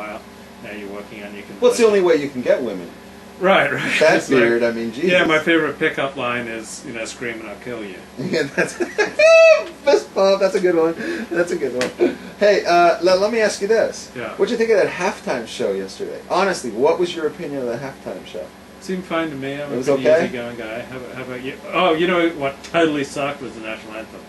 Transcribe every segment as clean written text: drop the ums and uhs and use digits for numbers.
while. Now you're working on your conversion. Well, it's the only way you can get women. Right. That beard, like, I mean, Jesus. Yeah, my favorite pickup line is, screaming, "I'll kill you." Yeah, that's fist bump. That's a good one. That's a good one. Hey, let me ask you this. Yeah. What'd you think of that halftime show yesterday? Honestly, what was your opinion of the halftime show? Seemed fine to me. I'm a pretty okay? easygoing guy. How about you? Oh, you know what totally sucked was the national anthem.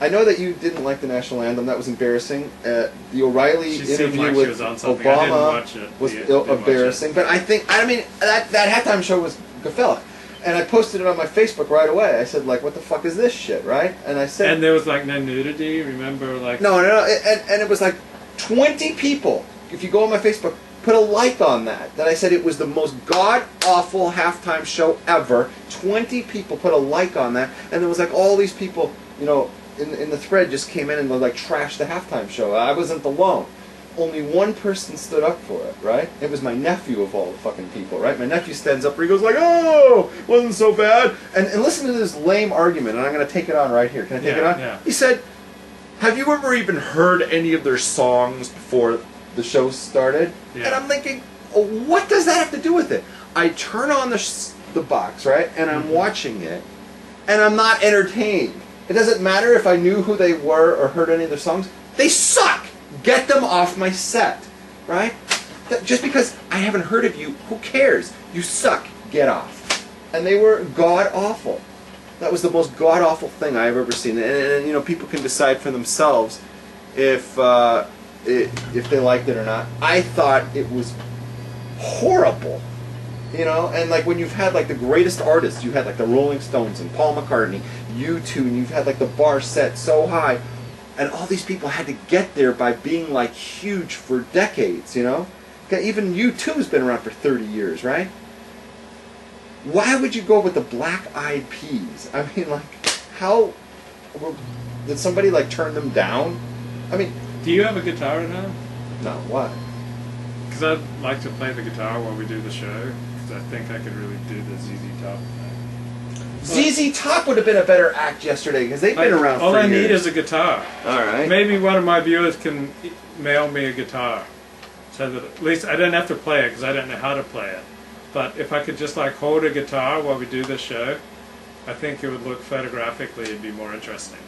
I know that you didn't like the national anthem. That was embarrassing. The O'Reilly interview with Obama was embarrassing. But I mean, that halftime show was Gefellig. And I posted it on my Facebook right away. I said, like, what the fuck is this shit, right? And I said... And there was, like, no nudity, remember? Like No. And it was, like, 20 people, if you go on my Facebook, put a like on that I said it was the most god-awful halftime show ever. 20 people put a like on that. And there was, like, all these people, in the thread just came in and like trashed the halftime show. I wasn't alone. Only one person stood up for it, right? It was my nephew of all the fucking people, right? My nephew stands up and he goes like, "Oh, wasn't so bad." And listen to this lame argument, and I'm going to take it on right here. Can I take it on? Yeah. He said, "Have you ever even heard any of their songs before the show started?" Yeah. And I'm thinking, oh, what does that have to do with it? I turn on the box, right? And I'm watching it, and I'm not entertained. It doesn't matter if I knew who they were or heard any of their songs. They suck! Get them off my set, right? Just because I haven't heard of you, who cares? You suck. Get off. And they were god-awful. That was the most god-awful thing I've ever seen. And people can decide for themselves if they liked it or not. I thought it was horrible. And like when you've had like the greatest artists, you had like the Rolling Stones and Paul McCartney, U2, and you've had like the bar set so high, and all these people had to get there by being like huge for decades, Okay, even U2's been around for 30 years, right? Why would you go with the Black Eyed Peas? I mean, like, how did somebody like turn them down? I mean, do you have a guitar at home? No, why? Because I'd like to play the guitar while we do the show. I think I could really do the ZZ Top thing. ZZ Top would have been a better act yesterday because they've been around for years. All I need is a guitar. All right. Maybe one of my viewers can mail me a guitar, so that at least I don't have to play it because I don't know how to play it. But if I could just like hold a guitar while we do this show, I think it would look photographically. It'd be more interesting.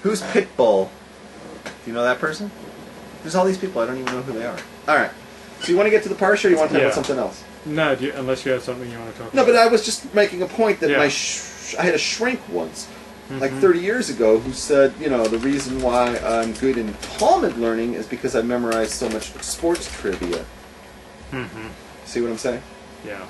Who's Pitbull? Do you know that person? There's all these people. I don't even know who they are. All right. So you want to get to the parsha, or you want to talk about something else? No, unless you have something you want to talk about. No, but I was just making a point that I had a shrink once, like 30 years ago, who said, the reason why I'm good in Talmud learning is because I memorized so much sports trivia. See what I'm saying? Yeah.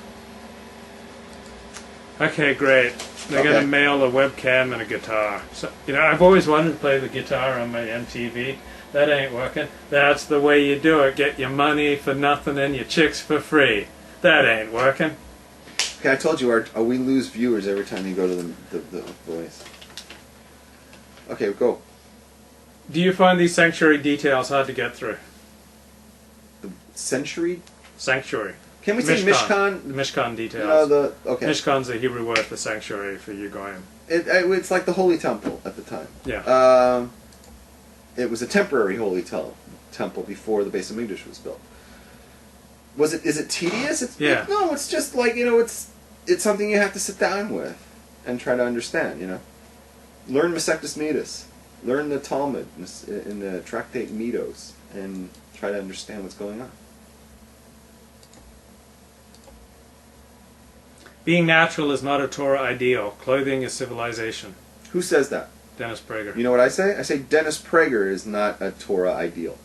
Okay, great. They're going to mail a webcam and a guitar. So, I've always wanted to play the guitar on my MTV. That ain't working. That's the way you do it. Get your money for nothing and your chicks for free. That ain't working. Okay, I told you, we lose viewers every time you go to the voice. Okay, go. Do you find these sanctuary details hard to get through? The sanctuary? Sanctuary. Can we say Mishkan? The Mishkan details. Okay. Mishkan's a Hebrew word for sanctuary for you Goyim. It's like the Holy Temple at the time. Yeah. It was a temporary holy temple before the Beis Hamikdash was built. Is it tedious? Yeah. No, it's just like, it's something you have to sit down with and try to understand, Learn Masechtas Midas. Learn the Talmud in the Tractate Midos and try to understand what's going on. Being natural is not a Torah ideal. Clothing is civilization. Who says that? Dennis Prager. You know what I say? I say Dennis Prager is not a Torah ideal.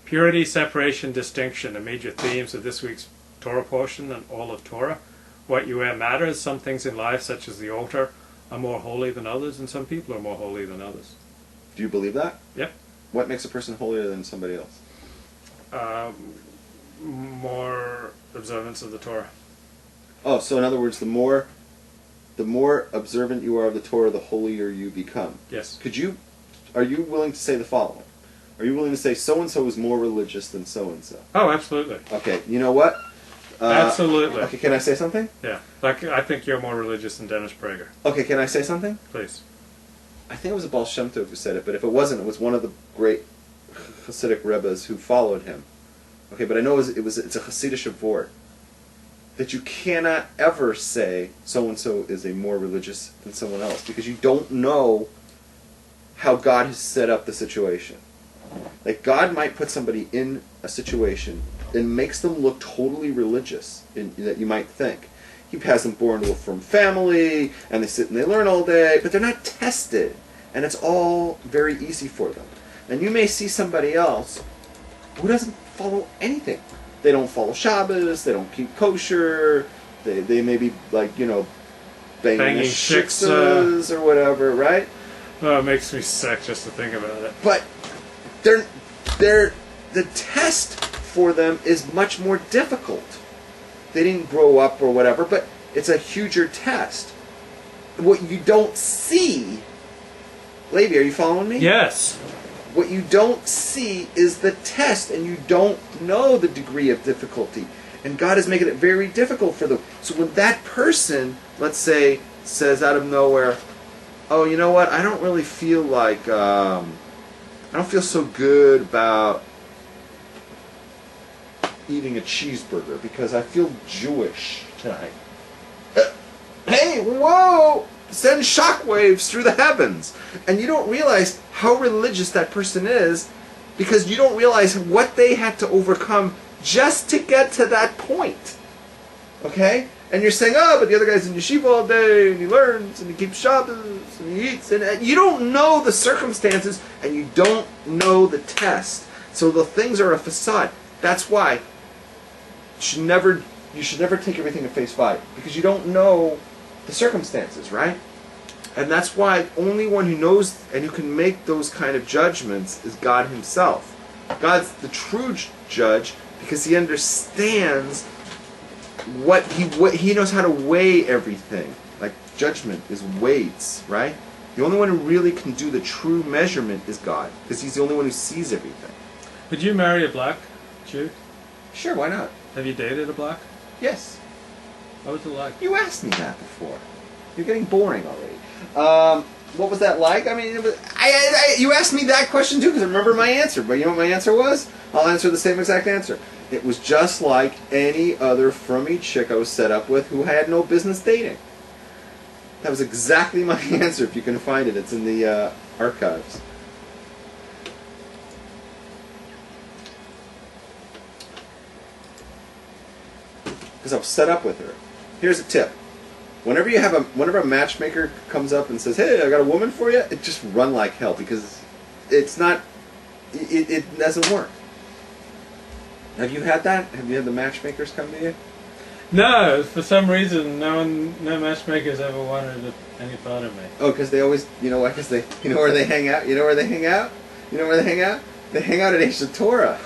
Purity, separation, distinction are major themes of this week's Torah portion and all of Torah. What you wear matters. Some things in life, such as the altar, are more holy than others, and some people are more holy than others. Do you believe that? Yep. What makes a person holier than somebody else? More observance of the Torah. Oh, so in other words, the more observant you are of the Torah, the holier you become. Yes. Are you willing to say the following? Are you willing to say so-and-so is more religious than so-and-so? Oh, absolutely. Okay, you know what? Absolutely. Okay, can I say something? Yeah. Like, I think you're more religious than Dennis Prager. Okay, can I say something? Please. I think it was a Baal Shem Tov who said it, but if it wasn't, it was one of the great Hasidic Rebbes who followed him. Okay, but I know it's a Hasidic vort that you cannot ever say so-and-so is a more religious than someone else because you don't know how God has set up the situation. Like, God might put somebody in a situation and makes them look totally religious, that you might think. He has them born to a firm family, and they sit and they learn all day, but they're not tested. And it's all very easy for them. And you may see somebody else who doesn't follow anything. They don't follow Shabbos, they don't keep kosher, they may be like, banging shiksas or whatever, right? Oh, it makes me sick just to think about it. But the test for them is much more difficult. They didn't grow up or whatever, but it's a huger test. What you don't see, Levi, are you following me? Yes. What you don't see is the test, and you don't know the degree of difficulty. And God is making it very difficult for them. So when that person, let's say, says out of nowhere, oh, you know what, I don't really feel like, I don't feel so good about eating a cheeseburger because I feel Jewish tonight. Hey, whoa! Send shockwaves through the heavens. And you don't realize how religious that person is because you don't realize what they had to overcome just to get to that point. Okay? And you're saying, oh, but the other guy's in yeshiva all day, and he learns, and he keeps Shabbos, and he eats. And you don't know the circumstances, and you don't know the test. So the things are a facade. That's why you should never take everything at face value, because you don't know the circumstances, right? And that's why the only one who knows and who can make those kind of judgments is God himself. God's the true judge because he understands what he knows how to weigh everything. Like judgment is weights, right? The only one who really can do the true measurement is God because he's the only one who sees everything. Would you marry a black Jew? Sure, why not? Have you dated a black? Yes. What was it like? You asked me that before. You're getting boring already. What was that like? I mean, you asked me that question too because I remember my answer. But you know what my answer was? I'll answer the same exact answer. It was just like any other frummy chick I was set up with who had no business dating. That was exactly my answer. If you can find it, it's in the archives. Because I was set up with her. Here's a tip. Whenever a matchmaker comes up and says, hey, I got a woman for you, it just run like hell because it's not, it doesn't work. Have you had that? Have you had the matchmakers come to you? No, for some reason, no matchmakers ever wanted any part of me. Oh, because they always, you know what, because they, you know where they hang out? You know where they hang out? You know where they hang out? They hang out at Torah.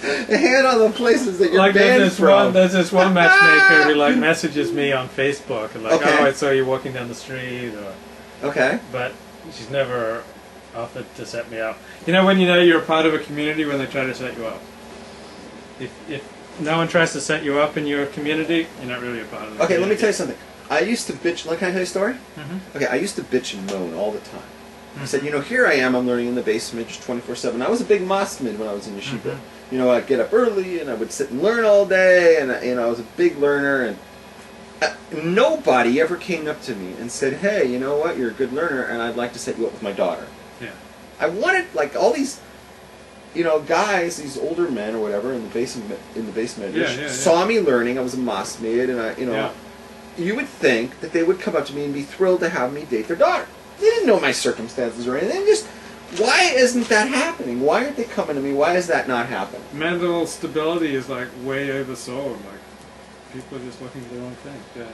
They hang out on the places that you're like banned from. There's this one matchmaker who like messages me on Facebook and like, okay. oh, I saw you walking down the street, or okay. But she's never offered to set me up. You know when you know you're a part of a community when they try to set you up. If no one tries to set you up in your community, you're not really a part of it. Okay, let me tell you something. I used to bitch. Can I tell you a story? Mm-hmm. Okay, I used to bitch and moan all the time. Mm-hmm. I said, here I am. I'm learning in the basement 24/7. I was a big masmid when I was in yeshiva. Mm-hmm. I'd get up early and I would sit and learn all day, and I was a big learner. And nobody ever came up to me and said, "Hey, you know what? You're a good learner, and I'd like to set you up with my daughter." Yeah. I wanted like all these, guys, these older men or whatever in the basement, saw me learning. I was a masmid, and you would think that they would come up to me and be thrilled to have me date their daughter. They didn't know my circumstances or anything. Why isn't that happening? Why aren't they coming to me? Why is that not happening? Mental stability is like way oversold. Like people are just looking for their own thing. Yeah.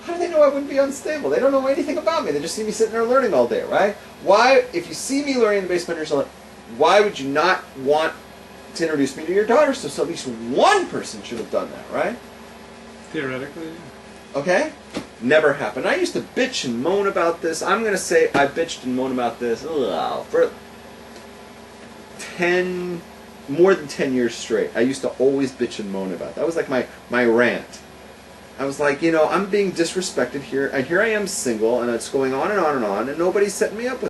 How do they know I wouldn't be unstable? They don't know anything about me. They just see me sitting there learning all day, right? Why, if you see me learning in the basement or something, why would you not want to introduce me to your daughter? So at least one person should have done that, right? Theoretically, yeah. Okay? Never happened. I used to bitch and moan about this. I'm going to say I bitched and moaned about this for more than 10 years straight. I used to always bitch and moan about it. That was like my rant. I was like, I'm being disrespected here, and here I am single, and it's going on and on and on, and nobody's setting me up with